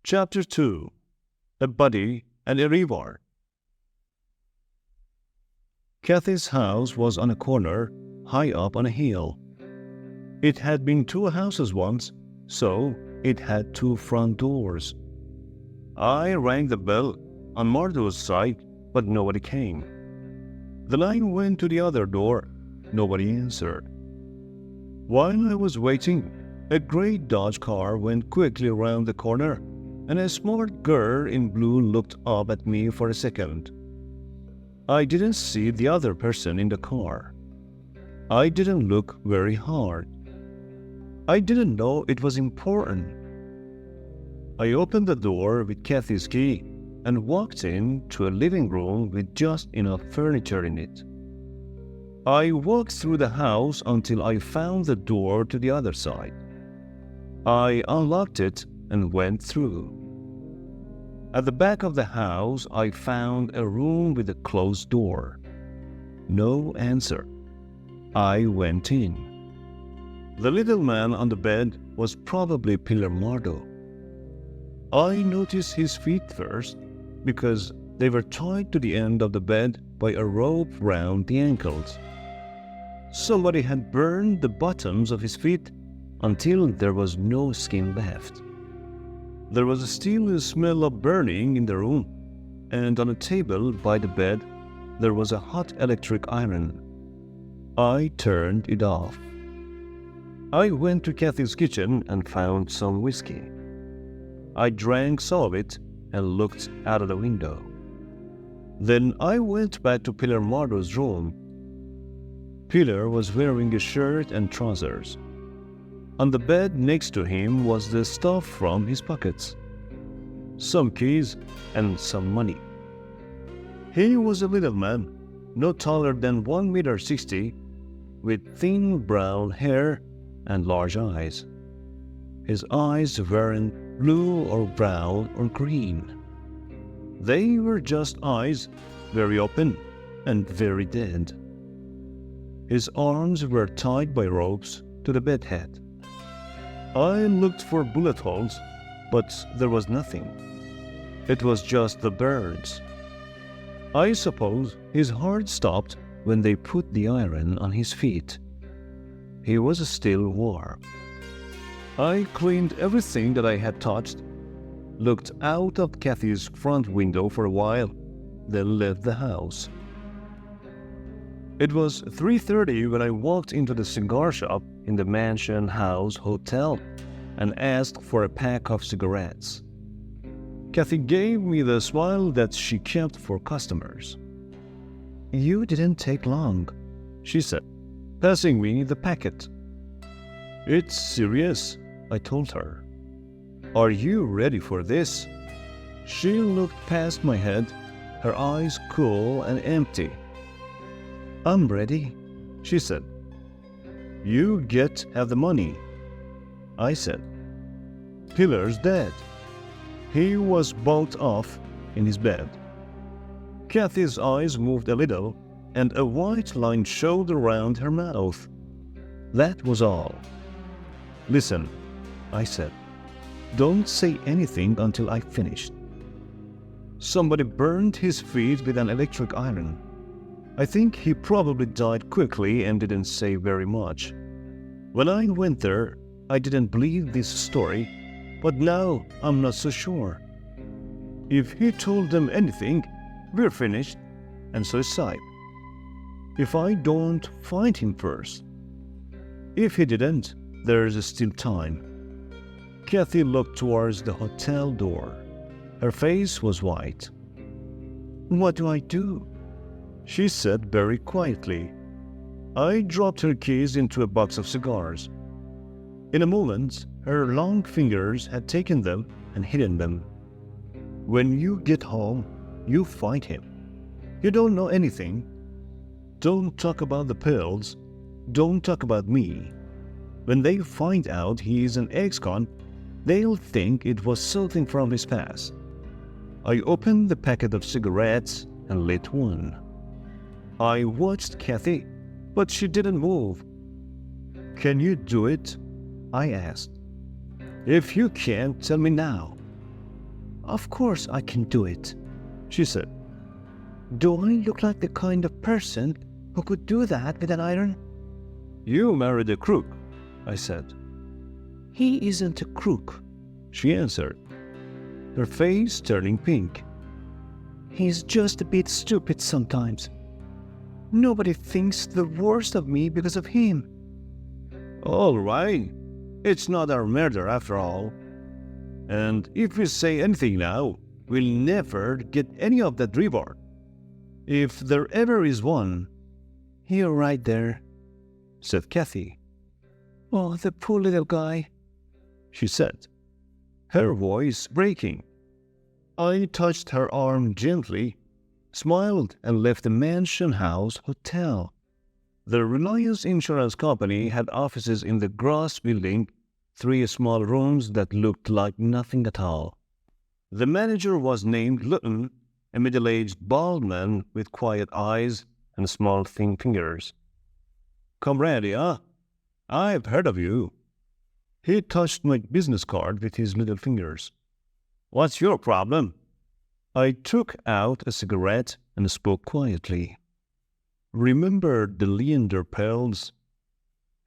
Chapter 2. A Buddy and a Reward. Kathy's house was on a corner, high up on a hill. It had been two houses once, so it had two front doors. I rang the bell on Mardo's side, but nobody came. Then I went to the other door. Nobody answered. While I was waiting, a gray Dodge car went quickly around the corner, and a smart girl in blue looked up at me for a second. I didn't see the other person in the car. I didn't look very hard. I didn't know it was important. I opened the door with Kathy's key and walked into a living room with just enough furniture in it. I walked through the house until I found the door to the other side. I unlocked it and went through. At the back of the house, I found a room with a closed door. No answer. I went in. The little man on the bed was probably Pillar Mardo. I noticed his feet first because they were tied to the end of the bed by a rope round the ankles. Somebody had burned the bottoms of his feet until there was no skin left. There was still a smell of burning in the room, and on a table by the bed there was a hot electric iron. I turned it off. I went to Kathy's kitchen and found some whiskey. I drank some of it and looked out of the window. Then I went back to Pillar Mardo's room. Pillar was wearing a shirt and trousers. On the bed next to him was the stuff from his pockets, some keys and some money. He was a little man, no taller than 1.60 meters, with thin brown hair and large eyes. His eyes weren't blue or brown or green. They were just eyes, very open and very dead. His arms were tied by ropes to the bed head. I looked for bullet holes, but there was nothing. It was just the birds. I suppose his heart stopped when they put the iron on his feet. He was still warm. I cleaned everything that I had touched, looked out of Kathy's front window for a while, then left the house. It was 3:30 when I walked into the cigar shop in the Mansion House Hotel and asked for a pack of cigarettes. Kathy gave me the smile that she kept for customers. "You didn't take long," she said, passing me the packet. "It's serious," I told her. "Are you ready for this?" She looked past my head, her eyes cool and empty. "I'm ready," she said. "You have the money," I said. "Pillar's dead." He was bunked off in his bed. Kathy's eyes moved a little, and a white line showed around her mouth. That was all. "Listen," I said. "Don't say anything until I've finished. Somebody burned his feet with an electric iron. I think he probably died quickly and didn't say very much. When I went there, I didn't believe this story, but now I'm not so sure. If he told them anything, we're finished, and so is Saib. If I don't find him first. If he didn't, there's still time." Kathy looked towards the hotel door. Her face was white. "What do I do?" she said very quietly. I dropped her keys into a box of cigars. In a moment, her long fingers had taken them and hidden them. "When you get home, you find him. You don't know anything. Don't talk about the pills. Don't talk about me. When they find out he's an ex-con, they'll think it was something from his past." I opened the packet of cigarettes and lit one. I watched Kathy, but she didn't move. "Can you do it?" I asked. "If you can't, tell me now." "Of course I can do it," she said. "Do I look like the kind of person who could do that with an iron?" "You married a crook," I said. "He isn't a crook," she answered, her face turning pink. "He's just a bit stupid sometimes. Nobody thinks the worst of me because of him." "All right. It's not our murder after all. And if we say anything now, we'll never get any of that reward. If there ever is one." "You're right there," said Kathy. "Oh, the poor little guy," she said, her voice breaking. I touched her arm gently, smiled, and left the Mansion House Hotel. The Reliance Insurance Company had offices in the Gross Building, 3 small rooms that looked like nothing at all. The manager was named Luton, a middle-aged bald man with quiet eyes and small thin fingers. "Carmady, huh? I've heard of you." He touched my business card with his little fingers. "What's your problem?" I took out a cigarette and spoke quietly. "Remember the Leander pearls?"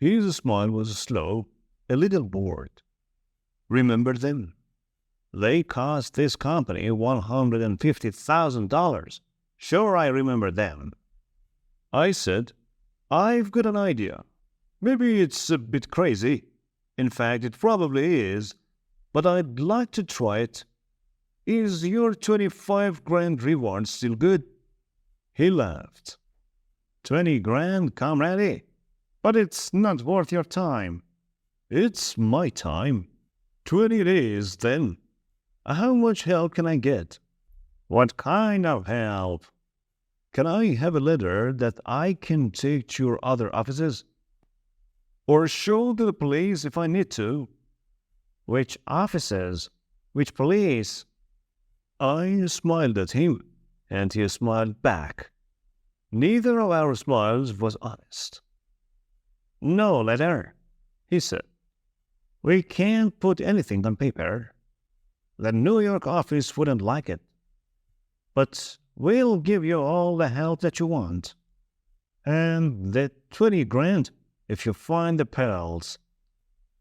His smile was slow, a little bored. "Remember them? They cost this company $150,000. Sure, I remember them." I said, "I've got an idea. Maybe it's a bit crazy. In fact, it probably is, but I'd like to try it. Is your 25 grand reward still good?" He laughed. 20 grand, Carmady? But it's not worth your time." "It's my time." 20 it is, then. How much help can I get?" "What kind of help?" "Can I have a letter that I can take to your other offices? Or show to the police if I need to?" "Which offices? Which police?" I smiled at him, and he smiled back. Neither of our smiles was honest. "No letter," he said. "We can't put anything on paper. The New York office wouldn't like it. But we'll give you all the help that you want. And the 20 grand if you find the pearls.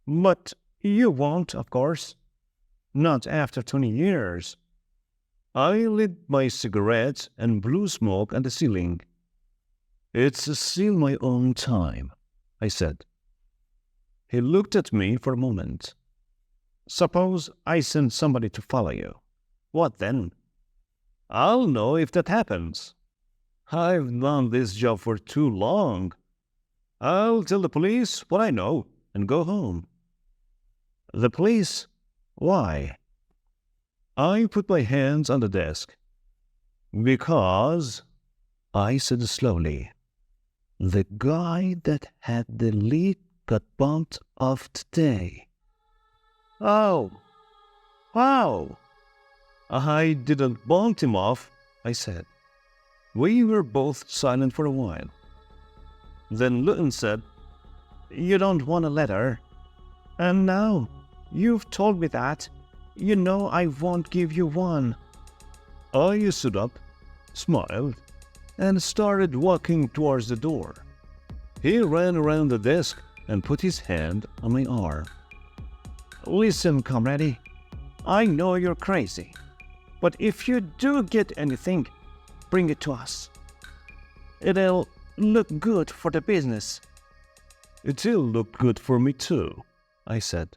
But you won't, of course. Not after 20 years. I lit my cigarette and blew smoke at the ceiling. "It's still my own time," I said. He looked at me for a moment. "Suppose I send somebody to follow you. What then?" "I'll know if that happens. I've done this job for too long. I'll tell the police what I know and go home." "The police? Why?" I put my hands on the desk. "Because," I said slowly, "the guy that had the lead got bumped off today." "Oh, wow." "I didn't bump him off," I said. We were both silent for a while. Then Luton said, "You don't want a letter. And now you've told me that, you know I won't give you one." I stood up, smiled, and started walking towards the door. He ran around the desk and put his hand on my arm. "Listen, Carmady, I know you're crazy, but if you do get anything, bring it to us. It'll look good for the business." "It'll look good for me too," I said.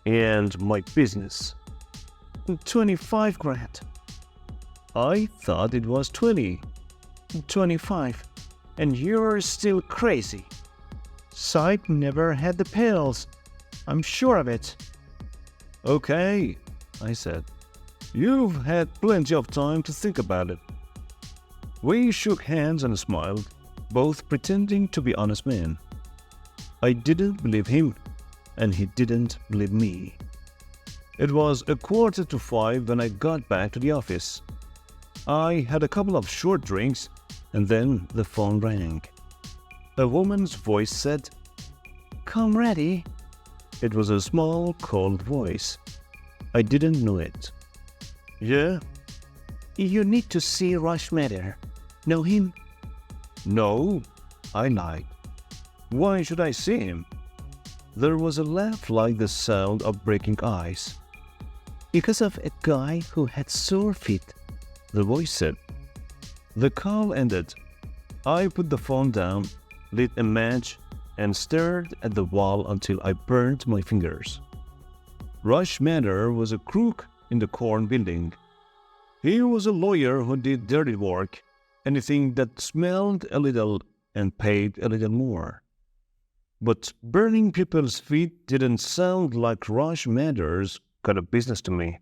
"And my business." 25 grand. I thought it was 20. 25. And you're still crazy. Sype never had the pills. I'm sure of it. "Okay," I said. "You've had plenty of time to think about it." We shook hands and smiled, both pretending to be honest men. I didn't believe him, and he didn't believe me. It was 4:45 when I got back to the office. I had a couple of short drinks, and then the phone rang. A woman's voice said, "Carmady." It was a small, cold voice. I didn't know it. Yeah? You need to see Rush Matter. Know him? No, I lied. Why should I see him? There was a laugh like the sound of breaking ice. Because of a guy who had sore feet. The voice said. The call ended. I put the phone down, lit a match, and stared at the wall until I burned my fingers. Rush Manor was a crook in the corn building. He was a lawyer who did dirty work, anything that smelled a little and paid a little more. But burning people's feet didn't sound like Rush Manor's kind of business to me.